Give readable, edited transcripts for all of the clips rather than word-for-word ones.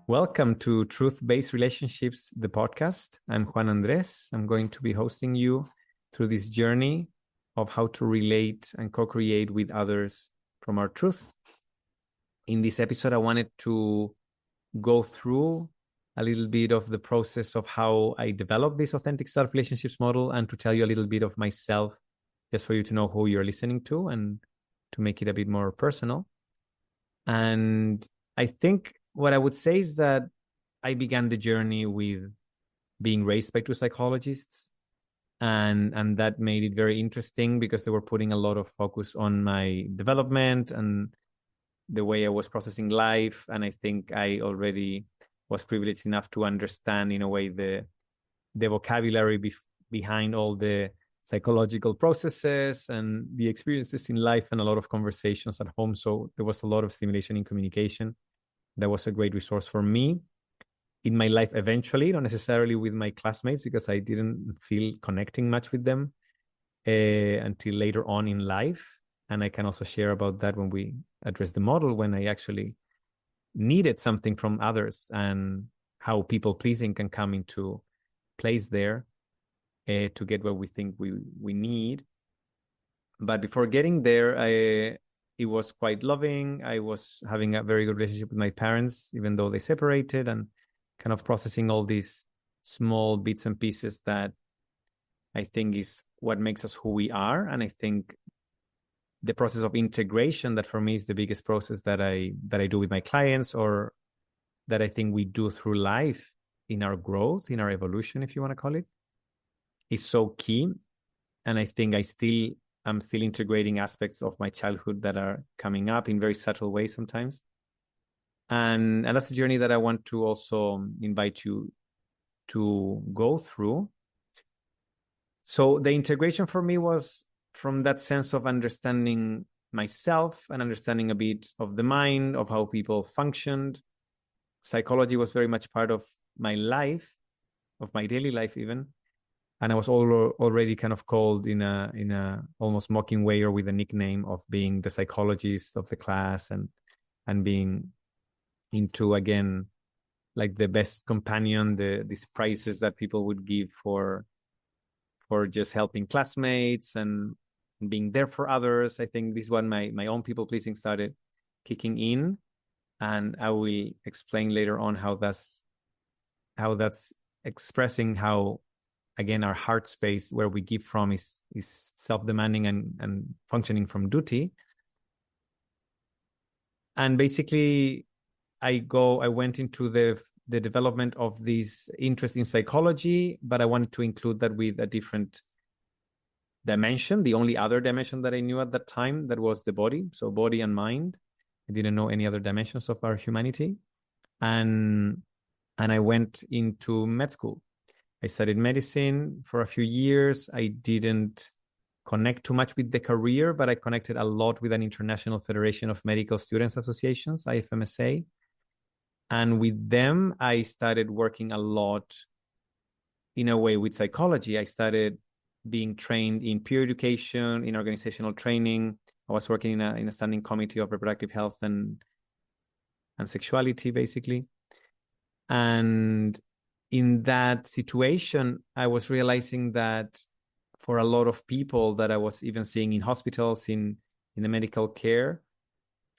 Welcome to Truth-Based Relationships, the podcast. I'm Juan Andrés. I'm going to be hosting you through this journey of how to relate and co-create with others from our truth. In this episode, I wanted to go through a little bit of the process of how I developed this authentic self-relationships model and to tell you a little bit of myself, just for you to know who you're listening to and to make it a bit more personal. And I think what I would say is that I began the journey with being raised by two psychologists, and that made it very interesting because they were putting a lot of focus on my development and the way I was processing life. And I think I already was privileged enough to understand, in a way, the vocabulary behind all the psychological processes and the experiences in life, and a lot of conversations at home. So there was a lot of stimulation in communication. That was a great resource for me in my life eventually, not necessarily with my classmates, because I didn't feel connecting much with them until later on in life. And I can also share about that when we address the model, when I actually needed something from others and how people pleasing can come into place there to get what we think we need. But before getting there, it was quite loving. I was having a very good relationship with my parents, even though they separated, and kind of processing all these small bits and pieces that I think is what makes us who we are. And I think the process of integration, that for me is the biggest process that I do with my clients, or that I think we do through life in our growth, in our evolution, if you want to call it, is so key. And I think I'm still integrating aspects of my childhood that are coming up in very subtle ways sometimes. And that's a journey that I want to also invite you to go through. So the integration for me was from that sense of understanding myself and understanding a bit of the mind, of how people functioned. Psychology was very much part of my life, of my daily life even. And I was already kind of called in a almost mocking way, or with a nickname of being the psychologist of the class, and being into, again, like the best companion, these prizes that people would give for just helping classmates and being there for others. I think this is when my own people pleasing started kicking in, and I will explain later on how that's expressing how, again, our heart space where we give from is self-demanding and functioning from duty. And basically, I went into the development of this interest in psychology, but I wanted to include that with a different dimension. The only other dimension that I knew at that time, that was the body. So body and mind. I didn't know any other dimensions of our humanity. And I went into med school. I studied medicine for a few years. I didn't connect too much with the career, but I connected a lot with an International Federation of Medical Students Associations, IFMSA. And with them, I started working a lot, in a way, with psychology. I started being trained in peer education, in organizational training. I was working in a standing committee of reproductive health and sexuality, basically. And in that situation, I was realizing that for a lot of people that I was even seeing in hospitals, in the medical care,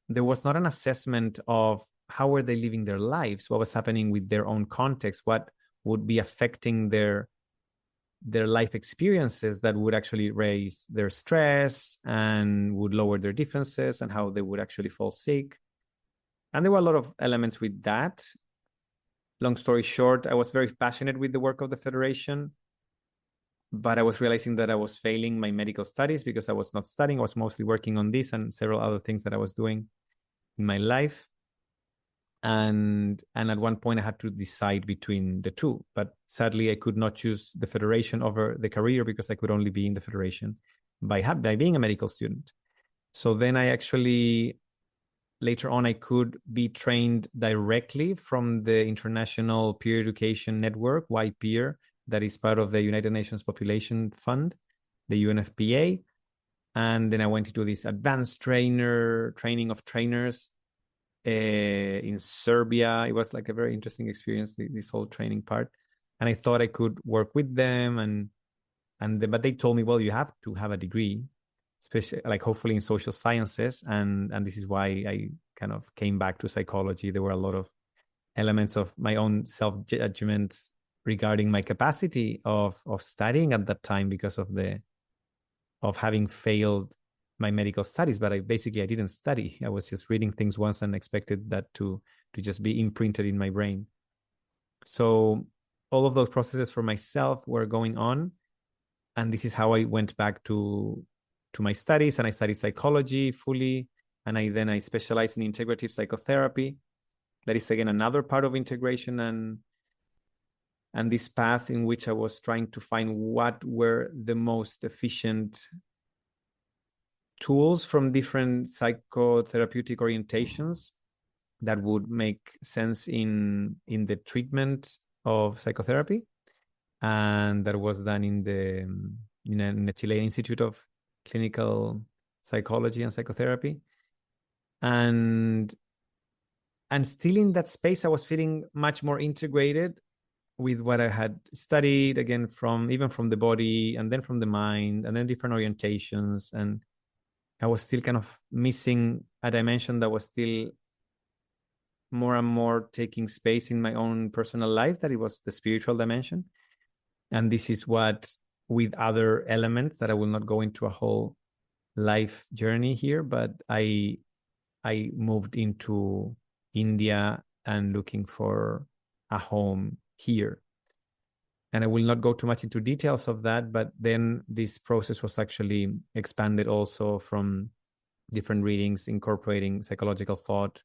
there was not an assessment of how were they living their lives, what was happening with their own context, what would be affecting their life experiences that would actually raise their stress and would lower their defenses, and how they would actually fall sick. And there were a lot of elements with that. Long story short, I was very passionate with the work of the Federation, but I was realizing that I was failing my medical studies because I was not studying. I was mostly working on this and several other things that I was doing in my life. And at one point I had to decide between the two, but sadly I could not choose the Federation over the career because I could only be in the Federation by being a medical student. So then I actually, later on, I could be trained directly from the International Peer Education Network, YPeer, that is part of the United Nations Population Fund, the UNFPA. And then I went into this advanced training of trainers in Serbia. It was like a very interesting experience, this whole training part. And I thought I could work with them, but they told me, well, you have to have a degree, especially like hopefully in social sciences. And this is why I kind of came back to psychology. There were a lot of elements of my own self-judgments regarding my capacity of studying at that time because of having failed my medical studies. But I didn't study. I was just reading things once and expected that to just be imprinted in my brain. So all of those processes for myself were going on. And this is how I went back to my studies, and I studied psychology fully. And I specialized in integrative psychotherapy. That is, again, another part of integration and this path in which I was trying to find what were the most efficient tools from different psychotherapeutic orientations that would make sense in the treatment of psychotherapy. And that was done in the Chilean Institute of Clinical Psychology and Psychotherapy. And still in that space, I was feeling much more integrated with what I had studied, again, even from the body and then from the mind and then different orientations. And I was still kind of missing a dimension that was still more and more taking space in my own personal life, that it was the spiritual dimension. And this is what, with other elements that I will not go into a whole life journey here, but I moved into India and looking for a home here. And I will not go too much into details of that, but then this process was actually expanded also from different readings, incorporating psychological thought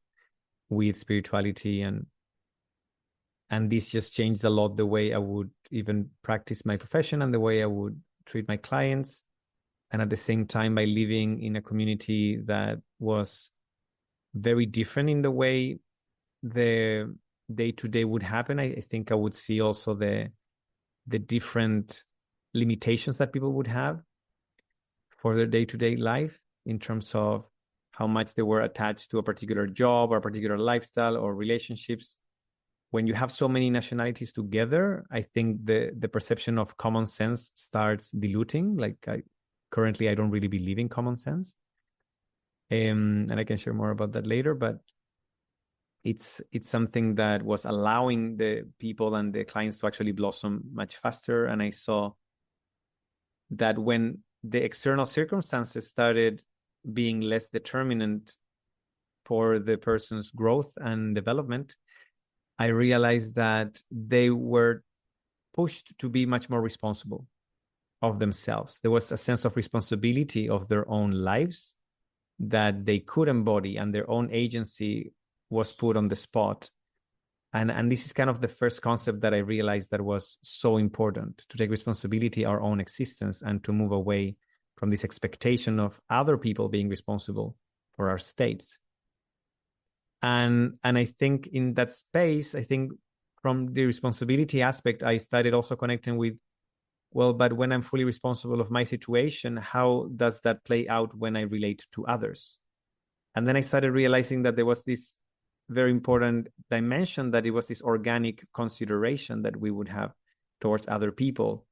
with spirituality. And this just changed a lot the way I would even practice my profession and the way I would treat my clients. And at the same time, by living in a community that was very different in the way the day-to-day would happen, I think I would see also the different limitations that people would have for their day-to-day life in terms of how much they were attached to a particular job or a particular lifestyle or relationships. When you have so many nationalities together, I think the perception of common sense starts diluting. Like currently, I don't really believe in common sense. And I can share more about that later, but it's something that was allowing the people and the clients to actually blossom much faster. And I saw that when the external circumstances started being less determinant for the person's growth and development, I realized that they were pushed to be much more responsible of themselves. There was a sense of responsibility of their own lives that they could embody, and their own agency was put on the spot. And this is kind of the first concept that I realized that was so important, to take responsibility our own existence and to move away from this expectation of other people being responsible for our states. And I think in that space, I think from the responsibility aspect, I started also connecting with, well, but when I'm fully responsible of my situation, how does that play out when I relate to others? And then I started realizing that there was this very important dimension, that it was this organic consideration that we would have towards other people.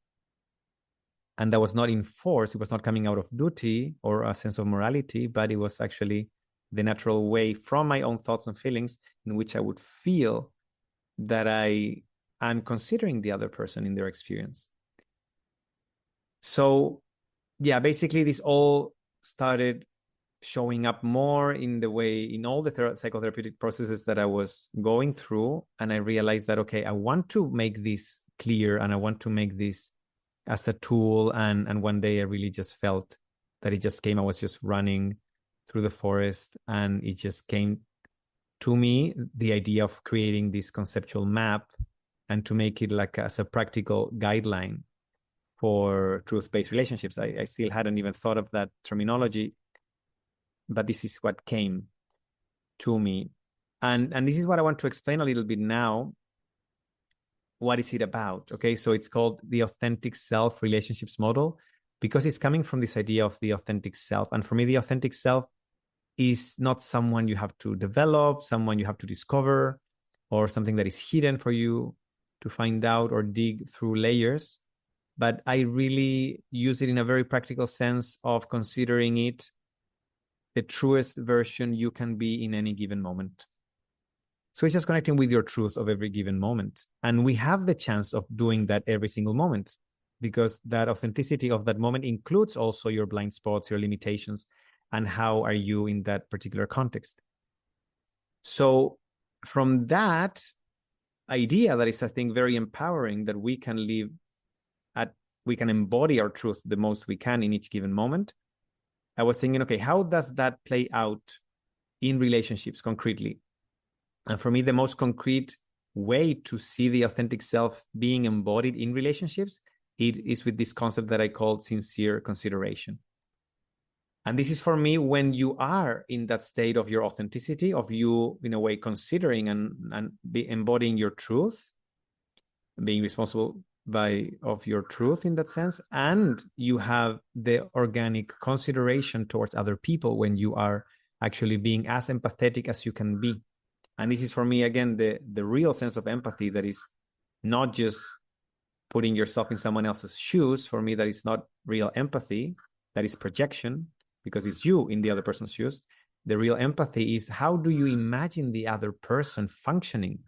And that was not in force. It was not coming out of duty or a sense of morality, but it was actually the natural way from my own thoughts and feelings in which I would feel that I'm considering the other person in their experience. So yeah, basically this all started showing up more in the way, in all the psychotherapeutic processes that I was going through. And I realized that, okay, I want to make this clear and I want to make this as a tool. And one day I really just felt that it just came. I was just running through the forest and it just came to me, the idea of creating this conceptual map and to make it like as a practical guideline for truth-based relationships. I still hadn't even thought of that terminology, but this is what came to me. And this is what I want to explain a little bit now. What is it about? Okay, so it's called the authentic self relationships model, because it's coming from this idea of the authentic self. And for me, the authentic self is not someone you have to develop, someone you have to discover, or something that is hidden for you to find out or dig through layers. But I really use it in a very practical sense of considering it the truest version you can be in any given moment. So it's just connecting with your truth of every given moment. And we have the chance of doing that every single moment, because that authenticity of that moment includes also your blind spots, your limitations, and how are you in that particular context. So from that idea, that is, I think, very empowering, that we can live we can embody our truth the most we can in each given moment. I was thinking, okay, how does that play out in relationships concretely? And for me, the most concrete way to see the authentic self being embodied in relationships, it is with this concept that I call sincere consideration. And this is for me when you are in that state of your authenticity, of you, in a way, considering and embodying your truth, being responsible of your truth in that sense, and you have the organic consideration towards other people when you are actually being as empathetic as you can be. And this is for me, again, the real sense of empathy, that is not just putting yourself in someone else's shoes. For me, that is not real empathy. That is projection, because it's you in the other person's shoes. The real empathy is, how do you imagine the other person functioning,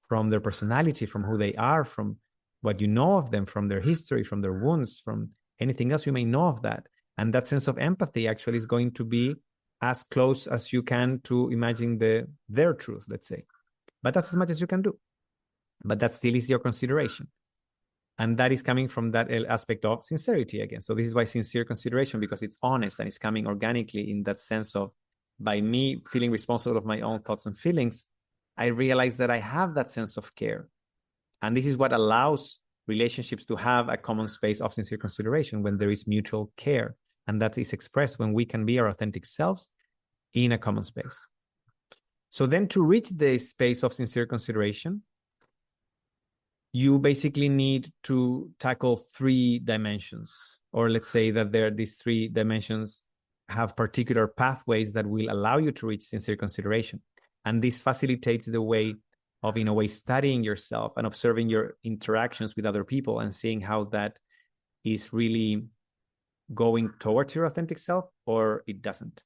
from their personality, from who they are, from what you know of them, from their history, from their wounds, from anything else you may know of that. And that sense of empathy actually is going to be as close as you can to imagine their truth, let's say. But that's as much as you can do. But that still is your consideration. And that is coming from that aspect of sincerity again. So this is why sincere consideration, because it's honest and it's coming organically in that sense of, by me feeling responsible of my own thoughts and feelings, I realize that I have that sense of care. And this is what allows relationships to have a common space of sincere consideration, when there is mutual care. And that is expressed when we can be our authentic selves in a common space. So then, to reach the space of sincere consideration, you basically need to tackle 3 dimensions, or let's say that these 3 dimensions have particular pathways that will allow you to reach sincere consideration. And this facilitates the way of, in a way, studying yourself and observing your interactions with other people and seeing how that is really going towards your authentic self or it doesn't.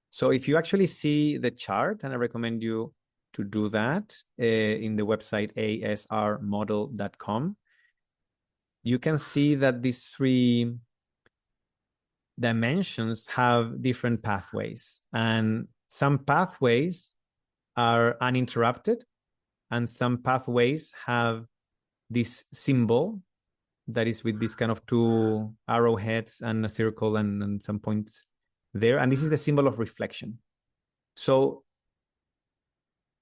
So if you actually see the chart, and I recommend you to do that in the website asrmodel.com, you can see that these 3 dimensions have different pathways, and some pathways are uninterrupted, and some pathways have this symbol that is with this kind of 2 arrowheads and a circle and some points there. And this is the symbol of reflection. So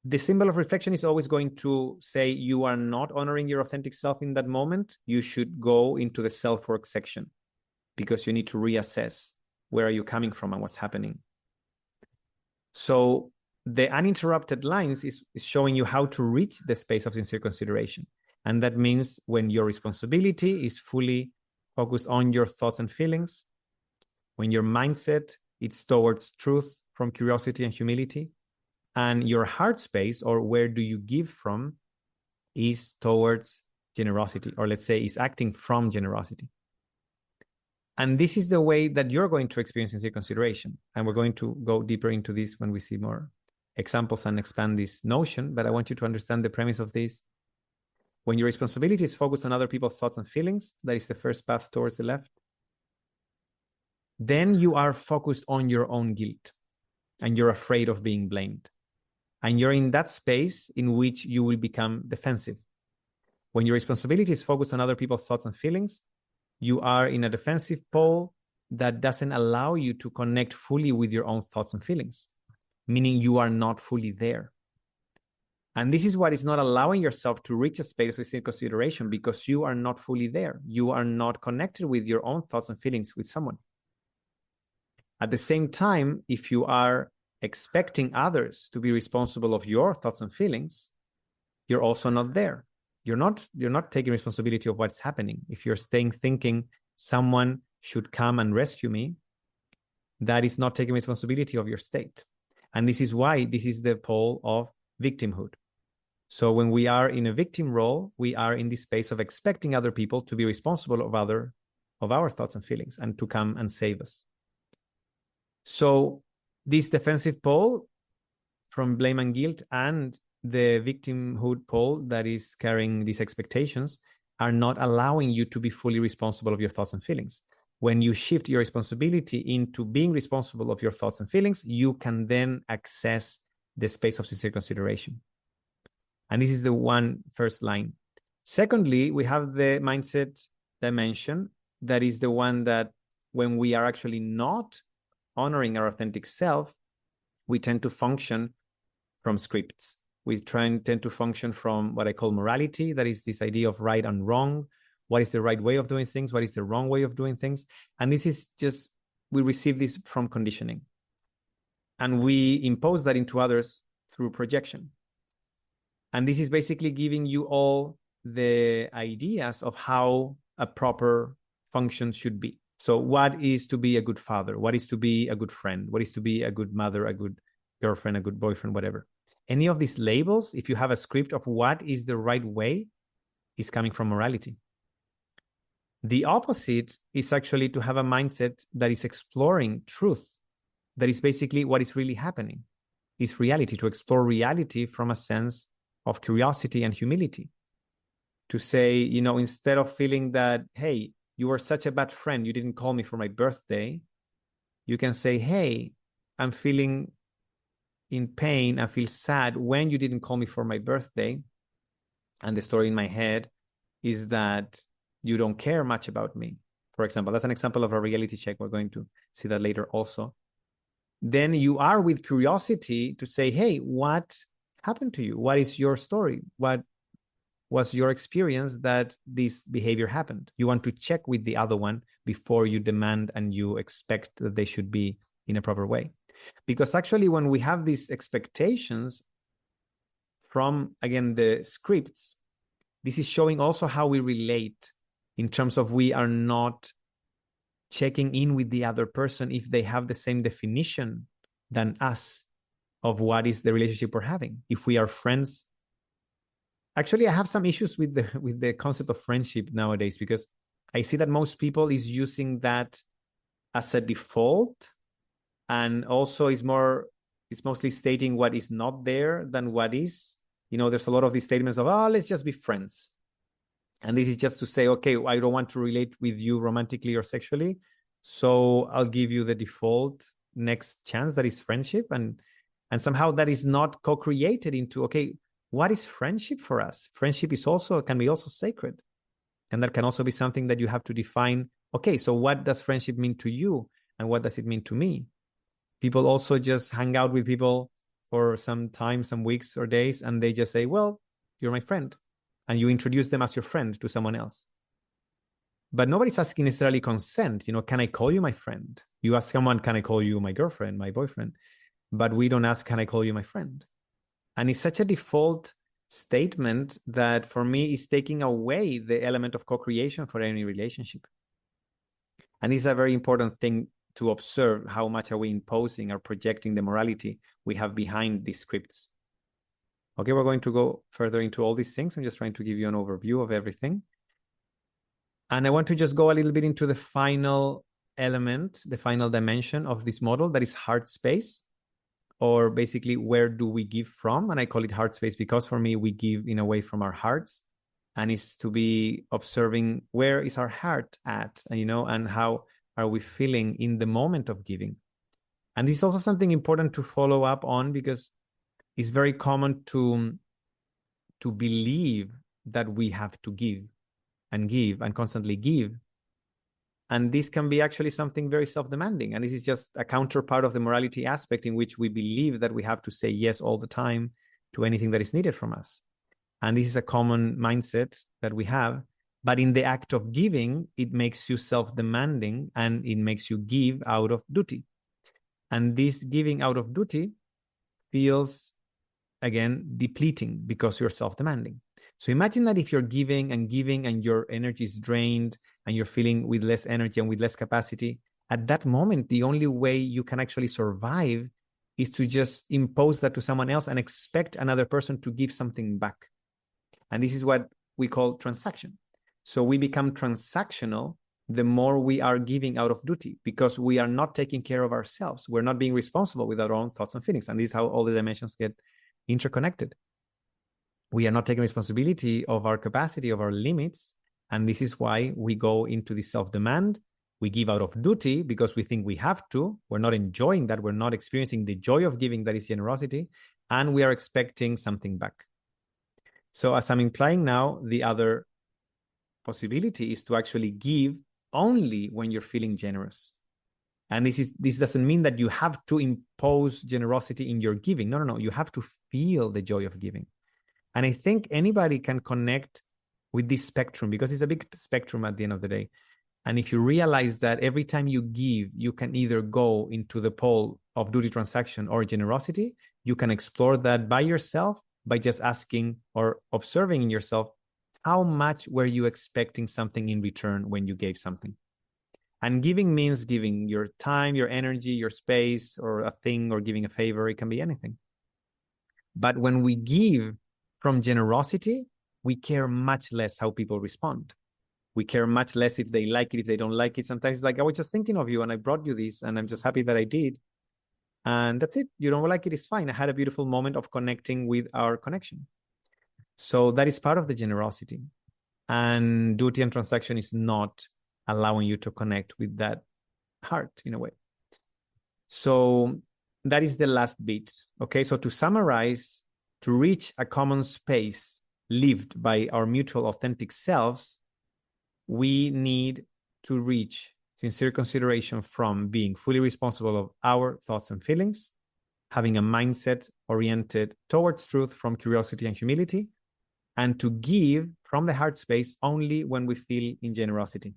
the symbol of reflection is always going to say you are not honoring your authentic self in that moment. You should go into the self-work section, because you need to reassess where are you coming from and what's happening. So the uninterrupted lines is showing you how to reach the space of sincere consideration. And that means when your responsibility is fully focused on your thoughts and feelings, when your mindset is towards truth from curiosity and humility, and your heart space, or where do you give from, is towards generosity, or let's say is acting from generosity. And this is the way that you're going to experience sincere consideration. And we're going to go deeper into this when we see more examples and expand this notion. But I want you to understand the premise of this. When your responsibility is focused on other people's thoughts and feelings, that is the first path towards the left, then you are focused on your own guilt, and you're afraid of being blamed. And you're in that space in which you will become defensive. When your responsibility is focused on other people's thoughts and feelings, you are in a defensive pole that doesn't allow you to connect fully with your own thoughts and feelings, meaning you are not fully there. And this is what is not allowing yourself to reach a space of sincere consideration, because you are not fully there. You are not connected with your own thoughts and feelings with someone. At the same time, if you are expecting others to be responsible of your thoughts and feelings, you're also not there. You're not taking responsibility of what's happening. If you're thinking someone should come and rescue me, that is not taking responsibility of your state. And this is why this is the pole of victimhood. So when we are in a victim role, we are in this space of expecting other people to be responsible of our thoughts and feelings and to come and save us. So this defensive pole from blame and guilt and the victimhood pole that is carrying these expectations are not allowing you to be fully responsible of your thoughts and feelings. When you shift your responsibility into being responsible of your thoughts and feelings, you can then access the space of sincere consideration. And this is the one first line. Secondly, we have the mindset dimension. That is the one that when we are actually not honoring our authentic self, we tend to function from scripts. We tend to function from what I call morality. That is this idea of right and wrong. What is the right way of doing things? What is the wrong way of doing things? And this is just, we receive this from conditioning. And we impose that into others through projection. And this is basically giving you all the ideas of how a proper function should be. So what is to be a good father? What is to be a good friend? What is to be a good mother, a good girlfriend, a good boyfriend, whatever? Any of these labels, if you have a script of what is the right way, is coming from morality. The opposite is actually to have a mindset that is exploring truth. That is basically what is really happening. Is reality, to explore reality from a sense of curiosity and humility. To say, instead of feeling that, hey, you were such a bad friend, you didn't call me for my birthday, you can say, hey, I'm feeling in pain, I feel sad when you didn't call me for my birthday. And the story in my head is that you don't care much about me. For example, that's an example of a reality check. We're going to see that later also. Then you are with curiosity to say, hey, what happened to you? What is your story? What was your experience that this behavior happened? You want to check with the other one before you demand and you expect that they should be in a proper way. Because actually, when we have these expectations from, again, the scripts, this is showing also how we relate in terms of we are not checking in with the other person if they have the same definition than us of what is the relationship we're having. If we are friends, actually, I have some issues with the concept of friendship nowadays, because I see that most people is using that as a default, and also is mostly stating what is not there than what is. There's a lot of these statements of, let's just be friends. And this is just to say, okay, I don't want to relate with you romantically or sexually, so I'll give you the default next chance, that is friendship. And somehow that is not co-created into, okay, what is friendship for us? Friendship can be also sacred. And that can also be something that you have to define. Okay, so what does friendship mean to you? And what does it mean to me? People also just hang out with people for some time, some weeks or days, and they just say, well, you're my friend. And you introduce them as your friend to someone else. But nobody's asking necessarily consent. Can I call you my friend? You ask someone, can I call you my girlfriend, my boyfriend? But we don't ask, can I call you my friend? And it's such a default statement that for me is taking away the element of co-creation for any relationship. And this is a very important thing to observe. How much are we imposing or projecting the morality we have behind these scripts? Okay, we're going to go further into all these things. I'm just trying to give you an overview of everything. And I want to just go a little bit into the final element, the final dimension of this model, that is heart space, or basically where do we give from? And I call it heart space because for me, we give in a way from our hearts, and it's to be observing where is our heart at, and how are we feeling in the moment of giving. And this is also something important to follow up on, because it's very common to believe that we have to give and constantly give. And this can be actually something very self-demanding. And this is just a counterpart of the morality aspect, in which we believe that we have to say yes all the time to anything that is needed from us. And this is a common mindset that we have. But in the act of giving, it makes you self-demanding, and it makes you give out of duty. And this giving out of duty feels, again, depleting because you're self-demanding. So imagine that if you're giving and your energy is drained and you're feeling with less energy and with less capacity, at that moment, the only way you can actually survive is to just impose that to someone else and expect another person to give something back. And this is what we call transaction. So we become transactional the more we are giving out of duty, because we are not taking care of ourselves. We're not being responsible with our own thoughts and feelings. And this is how all the dimensions get interconnected. We are not taking responsibility of our capacity, of our limits. And this is why we go into the self-demand. We give out of duty because we think we have to. We're not enjoying that. We're not experiencing the joy of giving, that is generosity. And we are expecting something back. So as I'm implying now, the other possibility is to actually give only when you're feeling generous. And this doesn't mean that you have to impose generosity in your giving. No. You have to feel the joy of giving. And I think anybody can connect with this spectrum, because it's a big spectrum at the end of the day. And if you realize that every time you give, you can either go into the pole of duty, transaction, or generosity, you can explore that by yourself by just asking or observing in yourself, how much were you expecting something in return when you gave something? And giving means giving your time, your energy, your space, or a thing, or giving a favor. It can be anything. But when we give from generosity, we care much less how people respond. We care much less if they like it, if they don't like it. Sometimes it's like, I was just thinking of you and I brought you this and I'm just happy that I did. And that's it. You don't like it, it's fine. I had a beautiful moment of connecting with our connection. So that is part of the generosity. And duty and transaction is not allowing you to connect with that heart in a way. So that is the last bit. Okay, so to summarize, to reach a common space lived by our mutual authentic selves, we need to reach sincere consideration from being fully responsible of our thoughts and feelings, having a mindset oriented towards truth from curiosity and humility, and to give from the heart space only when we feel in generosity.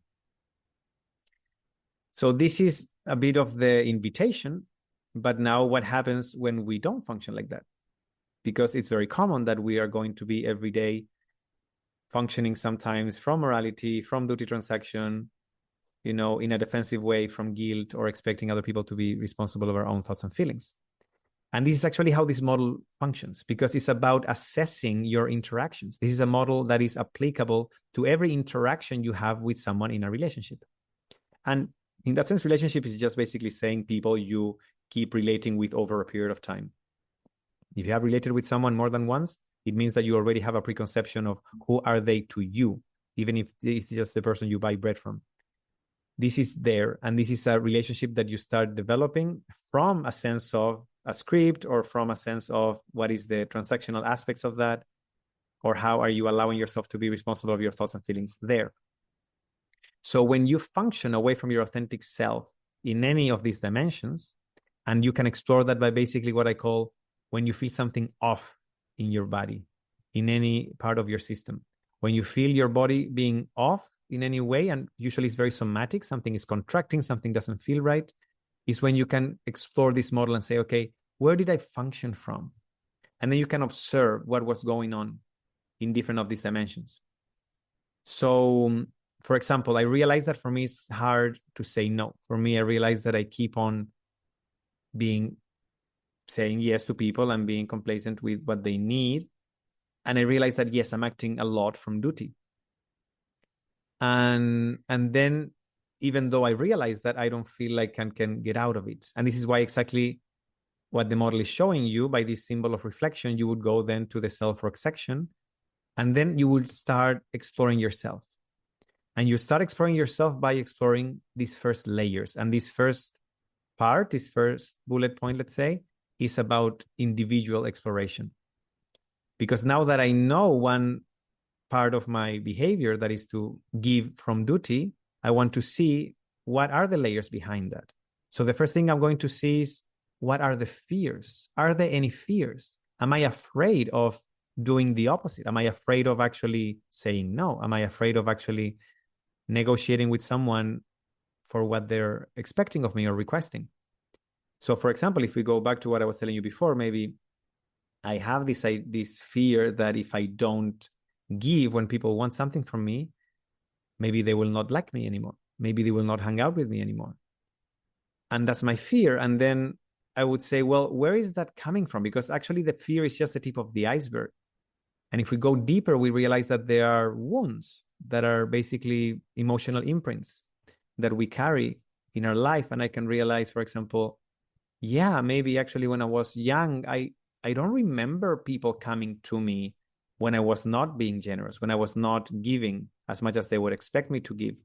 So this is a bit of the invitation, but now what happens when we don't function like that? Because it's very common that we are going to be every day functioning sometimes from morality, from duty, transaction, in a defensive way, from guilt, or expecting other people to be responsible of our own thoughts and feelings. And this is actually how this model functions, because it's about assessing your interactions. This is a model that is applicable to every interaction you have with someone in a relationship. And in that sense, relationship is just basically saying people you keep relating with over a period of time. If you have related with someone more than once, it means that you already have a preconception of who are they to you, even if it's just the person you buy bread from. This is there, and this is a relationship that you start developing from a sense of a script, or from a sense of what is the transactional aspects of that, or how are you allowing yourself to be responsible of your thoughts and feelings there. So when you function away from your authentic self in any of these dimensions, and you can explore that by basically what I call when you feel something off in your body, in any part of your system, when you feel your body being off in any way, and usually it's very somatic, something is contracting, something doesn't feel right, is when you can explore this model and say, okay, where did I function from? And then you can observe what was going on in different of these dimensions. So, for example, I realized that for me, it's hard to say no. For me, I realized that I keep on saying yes to people and being complacent with what they need. And I realized that, yes, I'm acting a lot from duty. And then, even though I realize that, I don't feel like I can get out of it. And this is why exactly what the model is showing you by this symbol of reflection, you would go then to the self-work section, and then you would start exploring yourself. And you start exploring yourself by exploring these first layers. And this first part, this first bullet point, let's say, is about individual exploration. Because now that I know one part of my behavior, that is to give from duty, I want to see what are the layers behind that. So the first thing I'm going to see is, what are the fears? Are there any fears? Am I afraid of doing the opposite? Am I afraid of actually saying no? Am I afraid of actually negotiating with someone for what they're expecting of me or requesting? So, for example, if we go back to what I was telling you before, maybe I have this fear that if I don't give when people want something from me, maybe they will not like me anymore. Maybe they will not hang out with me anymore. And that's my fear. And then I would say, well, where is that coming from? Because actually the fear is just the tip of the iceberg. And if we go deeper, we realize that there are wounds that are basically emotional imprints that we carry in our life. And I can realize, for example, yeah, maybe actually when I was young, I don't remember people coming to me when I was not being generous, when I was not giving as much as they would expect me to give.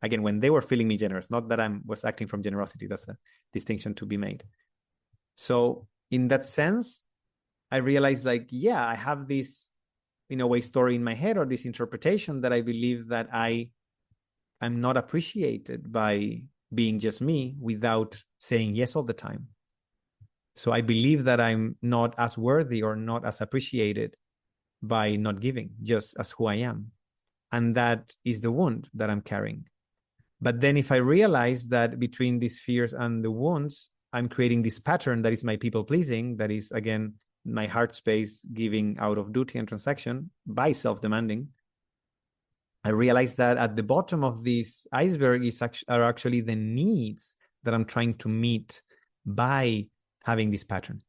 Again, when they were feeling me generous, not that I was acting from generosity. That's a distinction to be made. So in that sense, I realized like, yeah, I have this, in a way, story in my head, or this interpretation that I believe that I'm not appreciated by being just me without saying yes all the time. So I believe that I'm not as worthy or not as appreciated by not giving, just as who I am. And that is the wound that I'm carrying. But then if I realize that between these fears and the wounds, I'm creating this pattern that is my people pleasing, that is, again, my heart space giving out of duty and transaction by self-demanding, I realize that at the bottom of this iceberg are actually the needs that I'm trying to meet by having this pattern.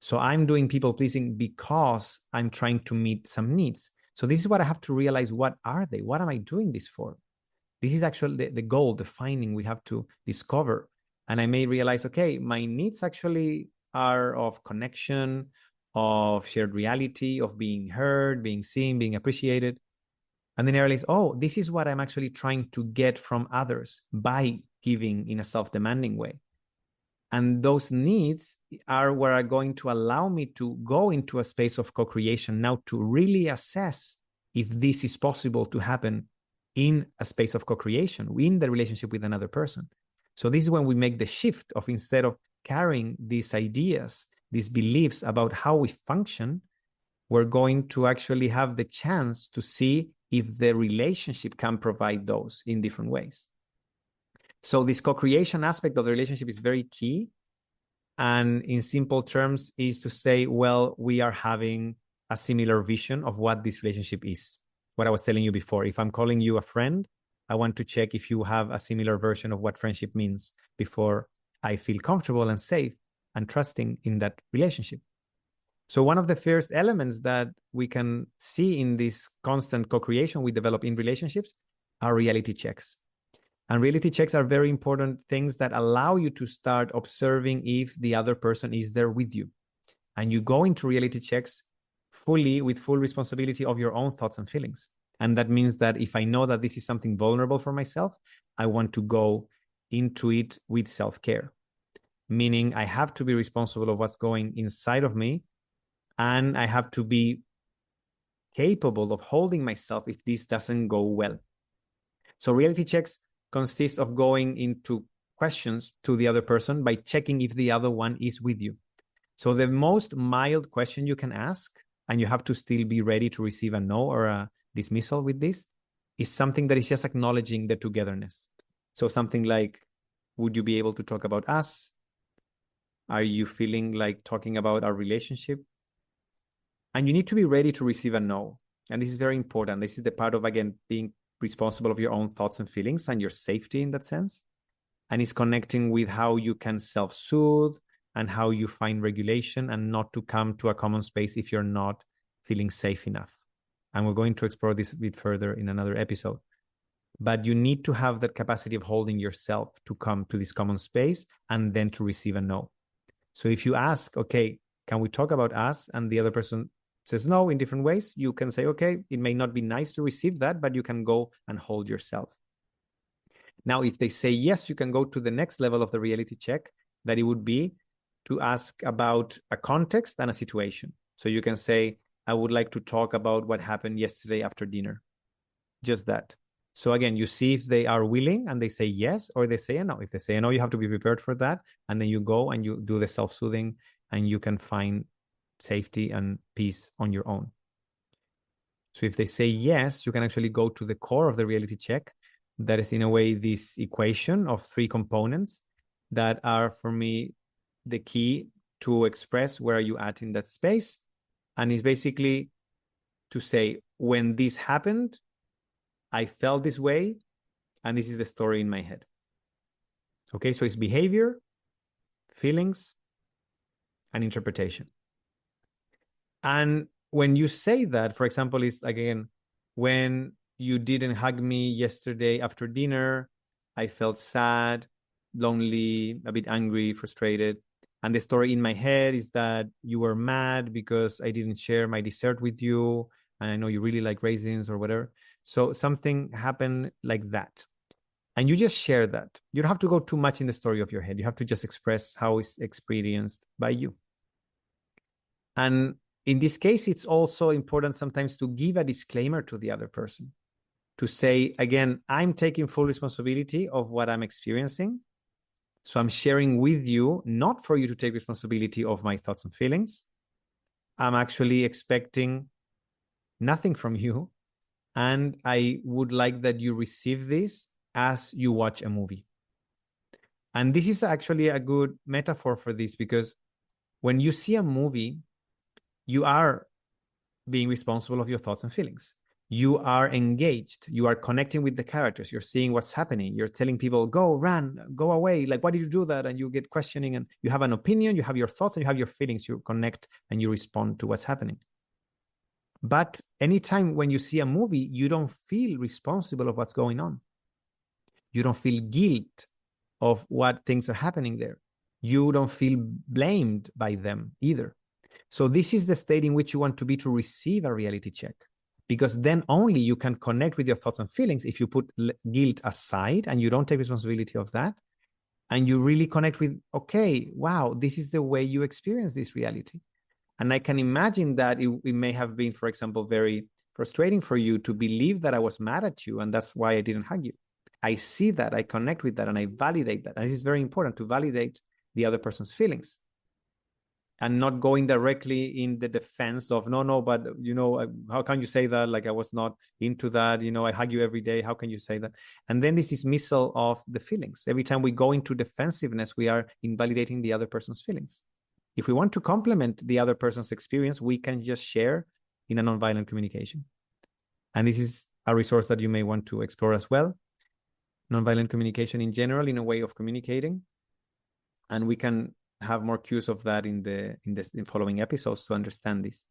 So I'm doing people pleasing because I'm trying to meet some needs. So this is what I have to realize. What are they? What am I doing this for? This is actually the goal, the finding we have to discover. And I may realize, okay, my needs actually are of connection, of shared reality, of being heard, being seen, being appreciated. And then I realize, oh, this is what I'm actually trying to get from others by giving in a self-demanding way. And those needs are what are going to allow me to go into a space of co-creation now, to really assess if this is possible to happen in a space of co-creation, in the relationship with another person. So this is when we make the shift of, instead of carrying these ideas, these beliefs about how we function, we're going to actually have the chance to see if the relationship can provide those in different ways. So this co-creation aspect of the relationship is very key. And in simple terms is to say, well, we are having a similar vision of what this relationship is. What I was telling you before, if I'm calling you a friend, I want to check if you have a similar version of what friendship means before I feel comfortable and safe and trusting in that relationship. So one of the first elements that we can see in this constant co-creation we develop in relationships are reality checks. And reality checks are very important things that allow you to start observing if the other person is there with you. And you go into reality checks fully with full responsibility of your own thoughts and feelings. And that means that if I know that this is something vulnerable for myself, I want to go into it with self-care. Meaning I have to be responsible of what's going inside of me, and I have to be capable of holding myself if this doesn't go well. So reality checks consist of going into questions to the other person by checking if the other one is with you. So the most mild question you can ask, and you have to still be ready to receive a no or a dismissal with this, is something that is just acknowledging the togetherness. So something like, would you be able to talk about us? Are you feeling like talking about our relationship? And you need to be ready to receive a no. And this is very important. This is the part of, again, being responsible of your own thoughts and feelings and your safety in that sense. And it's connecting with how you can self-soothe and how you find regulation and not to come to a common space if you're not feeling safe enough. And we're going to explore this a bit further in another episode. But you need to have that capacity of holding yourself to come to this common space and then to receive a no. So if you ask, okay, can we talk about us? And the other person says no in different ways, you can say, okay, it may not be nice to receive that, but you can go and hold yourself. Now, if they say yes, you can go to the next level of the reality check, that it would be to ask about a context and a situation. So you can say, I would like to talk about what happened yesterday after dinner. Just that. So again, you see if they are willing and they say yes, or they say a no. If they say a no, you have to be prepared for that. And then you go and you do the self-soothing and you can find safety and peace on your own. So if they say yes, you can actually go to the core of the reality check. That is, in a way, this equation of three components that are, for me, the key to express where are you at in that space. And it's basically to say, when this happened, I felt this way, and this is the story in my head. Okay, so it's behavior, feelings, and interpretation. And when you say that, for example, is again, when you didn't hug me yesterday after dinner, I felt sad, lonely, a bit angry, frustrated. And the story in my head is that you were mad because I didn't share my dessert with you. And I know you really like raisins or whatever. So something happened like that. And you just share that. You don't have to go too much in the story of your head. You have to just express how it's experienced by you. And in this case, it's also important sometimes to give a disclaimer to the other person, to say, again, I'm taking full responsibility of what I'm experiencing. So I'm sharing with you, not for you to take responsibility of my thoughts and feelings. I'm actually expecting nothing from you. And I would like that you receive this as you watch a movie. And this is actually a good metaphor for this, because when you see a movie, you are being responsible of your thoughts and feelings. You are engaged. You are connecting with the characters. You're seeing what's happening. You're telling people, go, run, go away. Like, why did you do that? And you get questioning, and you have an opinion, you have your thoughts, and you have your feelings. You connect and you respond to what's happening. But anytime when you see a movie, you don't feel responsible of what's going on. You don't feel guilt of what things are happening there. You don't feel blamed by them either. So this is the state in which you want to be to receive a reality check, because then only you can connect with your thoughts and feelings if you put guilt aside and you don't take responsibility of that, and you really connect with, okay, wow, this is the way you experience this reality. And I can imagine that it may have been, for example, very frustrating for you to believe that I was mad at you, and that's why I didn't hug you. I see that, I connect with that, and I validate that. And this is very important, to validate the other person's feelings and not going directly in the defense of, no, but, how can you say that? Like, I was not into that. I hug you every day. How can you say that? And then this dismissal of the feelings. Every time we go into defensiveness, we are invalidating the other person's feelings. If we want to complement the other person's experience, we can just share in a nonviolent communication. And this is a resource that you may want to explore as well. Nonviolent communication in general, in a way of communicating. And we can have more cues of that in the following episodes to understand this.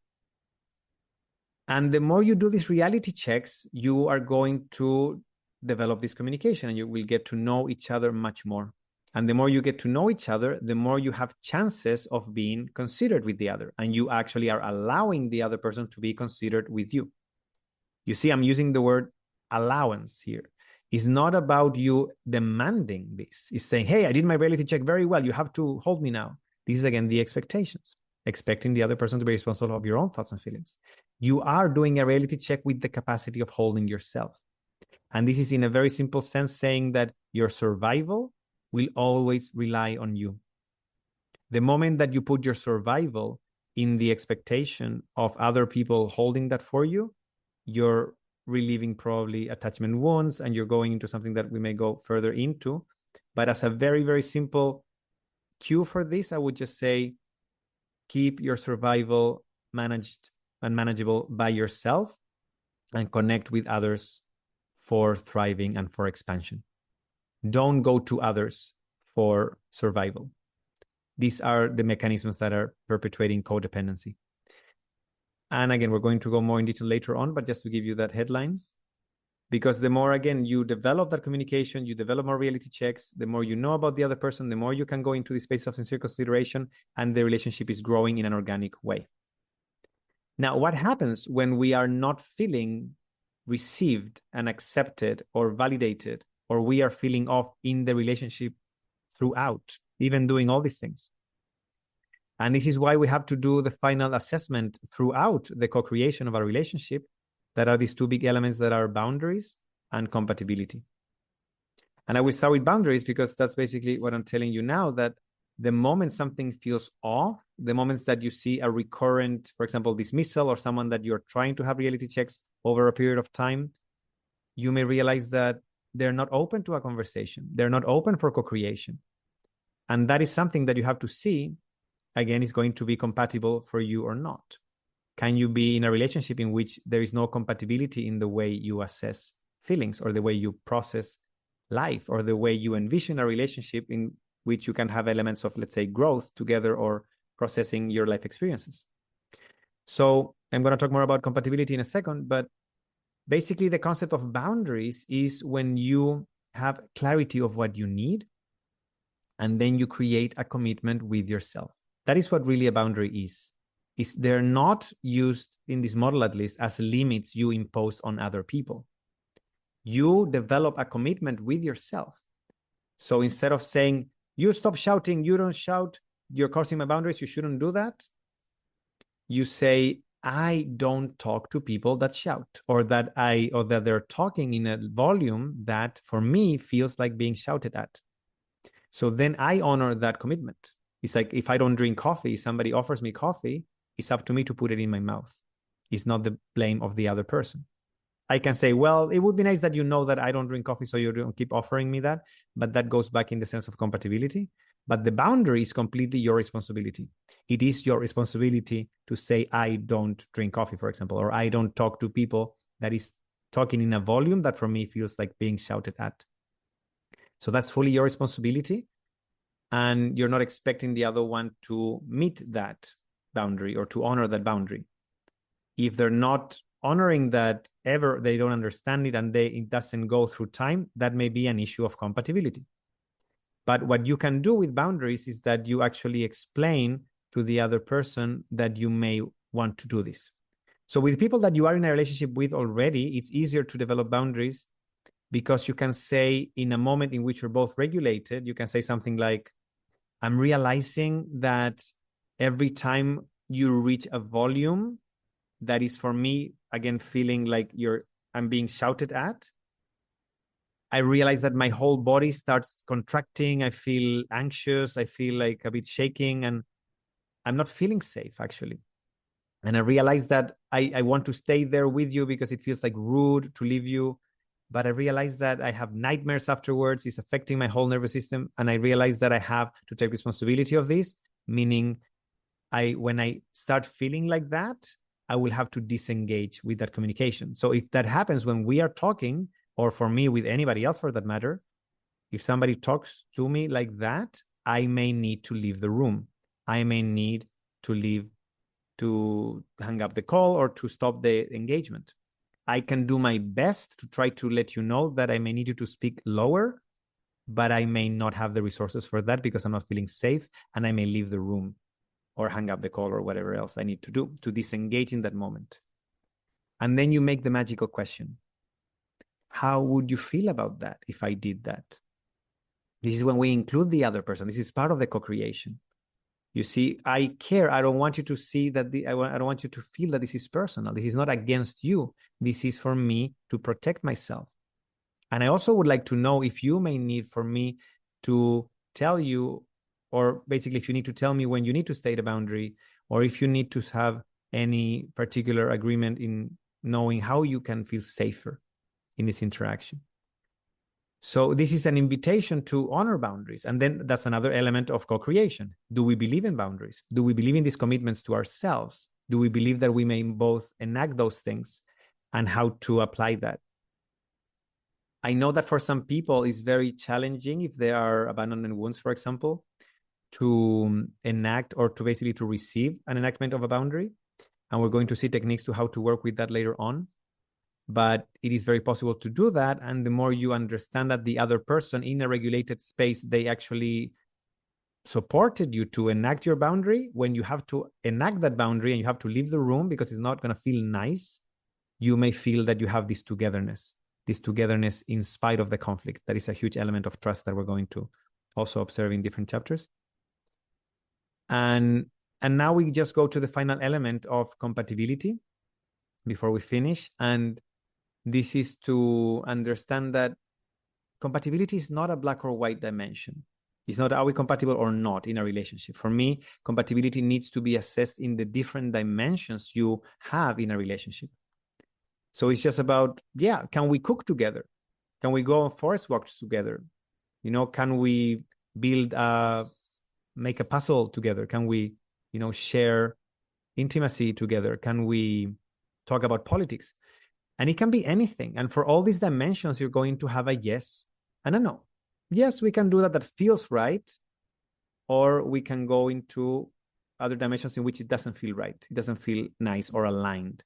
And the more you do these reality checks, you are going to develop this communication, and you will get to know each other much more. And the more you get to know each other, the more you have chances of being considered with the other. And you actually are allowing the other person to be considered with you. You see, I'm using the word allowance here. It's not about you demanding this. It's saying, hey, I did my reality check very well. You have to hold me now. This is, again, the expectations. Expecting the other person to be responsible of your own thoughts and feelings. You are doing a reality check with the capacity of holding yourself. And this is, in a very simple sense, saying that your survival will always rely on you. The moment that you put your survival in the expectation of other people holding that for you, you're relieving probably attachment wounds, and you're going into something that we may go further into. But as a very, very simple cue for this, I would just say, keep your survival managed and manageable by yourself, and connect with others for thriving and for expansion. Don't go to others for survival. These are the mechanisms that are perpetuating codependency. And again, we're going to go more in detail later on, but just to give you that headline, because the more, again, you develop that communication, you develop more reality checks, the more you know about the other person, the more you can go into the space of sincere consideration, and the relationship is growing in an organic way. Now, what happens when we are not feeling received and accepted or validated, or we are feeling off in the relationship throughout, even doing all these things? And this is why we have to do the final assessment throughout the co-creation of our relationship. That are these two big elements that are boundaries and compatibility. And I will start with boundaries, because that's basically what I'm telling you now, that the moment something feels off, the moments that you see a recurrent, for example, dismissal, or someone that you're trying to have reality checks over a period of time, you may realize that they're not open to a conversation. They're not open for co-creation. And that is something that you have to see, again, is going to be compatible for you or not. Can you be in a relationship in which there is no compatibility in the way you assess feelings or the way you process life or the way you envision a relationship in which you can have elements of, let's say, growth together or processing your life experiences. So I'm going to talk more about compatibility in a second, but basically the concept of boundaries is when you have clarity of what you need, and then you create a commitment with yourself. That is what really a boundary is. They're not used in this model, at least, as limits you impose on other people. You develop a commitment with yourself. So instead of saying, you stop shouting, you don't shout, you're crossing my boundaries, you shouldn't do that, you say, I don't talk to people that shout, or that they're talking in a volume that for me feels like being shouted at. So then I honor that commitment. It's like if I don't drink coffee, somebody offers me coffee, it's up to me to put it in my mouth. It's not the blame of the other person. I can say, well, it would be nice that you know that I don't drink coffee, so you don't keep offering me that. But that goes back in the sense of compatibility. But the boundary is completely your responsibility. It is your responsibility to say, I don't drink coffee, for example, or I don't talk to people that is talking in a volume that for me feels like being shouted at. So that's fully your responsibility. And you're not expecting the other one to meet that boundary or to honor that boundary. If they're not honoring that ever, they don't understand it, and it doesn't go through time, that may be an issue of compatibility. But what you can do with boundaries is that you actually explain to the other person that you may want to do this. So with people that you are in a relationship with already, it's easier to develop boundaries because you can say, in a moment in which you're both regulated, you can say something like, I'm realizing that every time you reach a volume that is, for me, again, feeling like I'm being shouted at, I realize that my whole body starts contracting. I feel anxious. I feel like a bit shaking, and I'm not feeling safe, actually. And I realize that I want to stay there with you because it feels like rude to leave you. But I realize that I have nightmares afterwards. It's affecting my whole nervous system. And I realize that I have to take responsibility of this, meaning when I start feeling like that, I will have to disengage with that communication. So if that happens when we are talking, or for me, with anybody else for that matter, if somebody talks to me like that, I may need to leave the room. I may need to leave, to hang up the call or to stop the engagement. I can do my best to try to let you know that I may need you to speak lower, but I may not have the resources for that because I'm not feeling safe, and I may leave the room or hang up the call or whatever else I need to do to disengage in that moment. And then you make the magical question. How would you feel about that if I did that? This is when we include the other person. This is part of the co-creation. You see, I care. I don't want you to see that. I don't want you to feel that this is personal. This is not against you. This is for me to protect myself. And I also would like to know if you may need for me to tell you, or basically if you need to tell me when you need to state a boundary, or if you need to have any particular agreement in knowing how you can feel safer in this interaction. So this is an invitation to honor boundaries. And then that's another element of co-creation. Do we believe in boundaries? Do we believe in these commitments to ourselves? Do we believe that we may both enact those things, and how to apply that? I know that for some people it's very challenging, if there are abandonment wounds, for example, to enact or to basically to receive an enactment of a boundary. And we're going to see techniques to how to work with that later on. But it is very possible to do that. And the more you understand that the other person in a regulated space, they actually supported you to enact your boundary, when you have to enact that boundary and you have to leave the room because it's not going to feel nice, you may feel that you have this togetherness in spite of the conflict. That is a huge element of trust that we're going to also observe in different chapters. And now we just go to the final element of compatibility before we finish. And this is to understand that compatibility is not a black or white dimension. It's not, are we compatible or not in a relationship? For me, compatibility needs to be assessed in the different dimensions you have in a relationship. So it's just about, can we cook together? Can we go on forest walks together? Can we make a puzzle together? Can we, share intimacy together? Can we talk about politics? And it can be anything. And for all these dimensions, you're going to have a yes And I know, yes, we can do that. That feels right. Or we can go into other dimensions in which it doesn't feel right. It doesn't feel nice or aligned.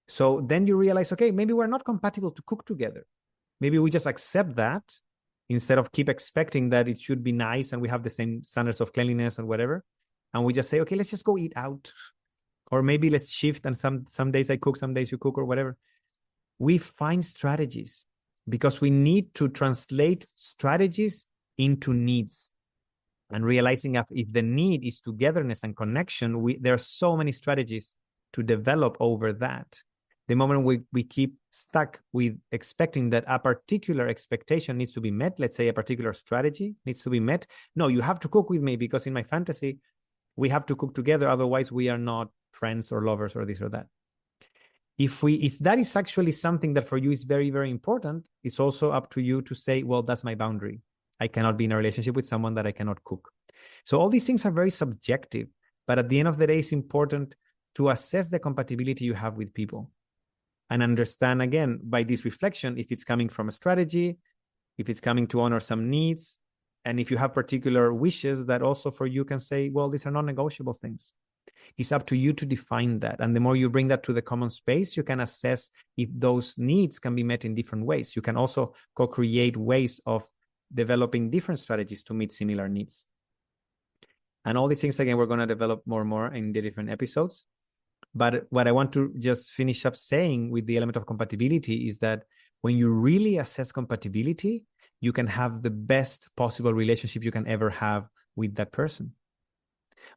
So then you realize, okay, maybe we're not compatible to cook together. Maybe we just accept that instead of keep expecting that it should be nice and we have the same standards of cleanliness and whatever. And we just say, okay, let's just go eat out. Or maybe let's shift and some days I cook, some days you cook or whatever. We find strategies because we need to translate strategies into needs. And realizing if the need is togetherness and connection, there are so many strategies to develop over that. The moment we keep stuck with expecting that a particular expectation needs to be met, let's say a particular strategy needs to be met. No, you have to cook with me because in my fantasy, we have to cook together. Otherwise, we are not friends or lovers or this or that. If that is actually something that for you is very, very important, it's also up to you to say, well, that's my boundary. I cannot be in a relationship with someone that I cannot cook. So all these things are very subjective, but at the end of the day, it's important to assess the compatibility you have with people and understand, again, by this reflection, if it's coming from a strategy, if it's coming to honor some needs, and if you have particular wishes that also for you can say, well, these are non-negotiable things. It's up to you to define that. And the more you bring that to the common space, you can assess if those needs can be met in different ways. You can also co-create ways of developing different strategies to meet similar needs. And all these things, again, we're going to develop more and more in the different episodes. But what I want to just finish up saying with the element of compatibility is that when you really assess compatibility, you can have the best possible relationship you can ever have with that person.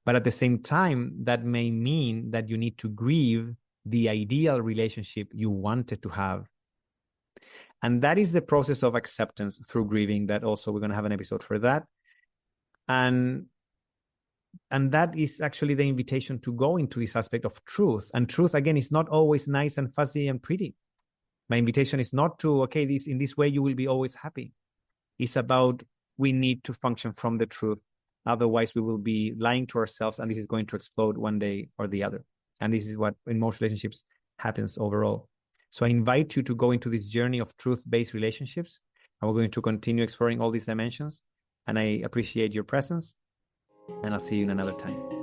But at the same time, that may mean that you need to grieve the ideal relationship you wanted to have. And that is the process of acceptance through grieving, that also we're going to have an episode for that. And that is actually the invitation to go into this aspect of truth. And truth, again, is not always nice and fuzzy and pretty. My invitation is not to, okay, in this way, you will be always happy. It's about we need to function from the truth. Otherwise, we will be lying to ourselves, and this is going to explode one day or the other. And this is what in most relationships happens overall. So I invite you to go into this journey of truth-based relationships, and we're going to continue exploring all these dimensions. And I appreciate your presence, and I'll see you in another time.